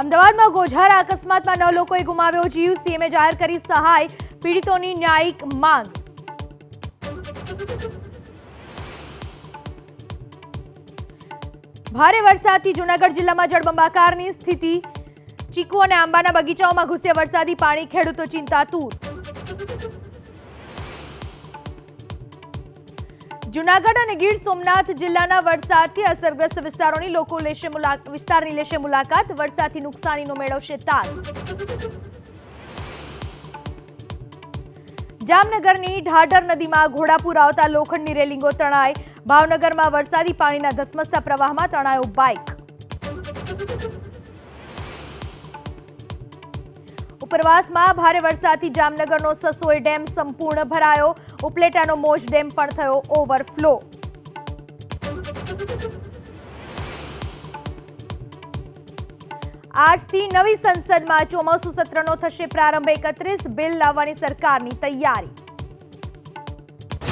અમદાવાદમાં ગોઝારા અકસ્માતમાં 9 લોકોએ ગુમાવ્યો જીવ। સીએમએ જાહેર કરી સહાય, પીડિતોની ન્યાયિક માંગ। ભારે વરસાદથી જૂનાગઢ જિલ્લામાં જળબંબાકારની સ્થિતિ। ચીકુ અને આંબાના બગીચાઓમાં ઘૂસ્યા વરસાદી પાણી, ખેડૂતો ચિંતાતુર। જૂનાગઢ અને ગીર સોમનાથ જિલ્લાના વરસાદથી અસરગ્રસ્ત વિસ્તારોની લોકો લેશે મુલાકાત। વરસાદથી નુકસાનીનો મેળવશે તાલ। જામનગરની ઢાઢર નદીમાં ઘોડાપુર આવતા લોખંડની રેલિંગો તણાઈ। ભાવનગરમાં વરસાદી પાણીના ધસમસતા પ્રવાહમાં તણાયો બાઇક। ઉપરવાસમાં ભારે વરસાદથી જામનગરનો સસોઈ ડેમ સંપૂર્ણ ભરાયો। ઉપલેટાનો મોજ ડેમ પણ થયો ઓવરફ્લો। આજથી નવી સંસદમાં ચોમાસુ સત્રનો થશે પ્રારંભ। 31 બિલ લાવવાની સરકારની તૈયારી।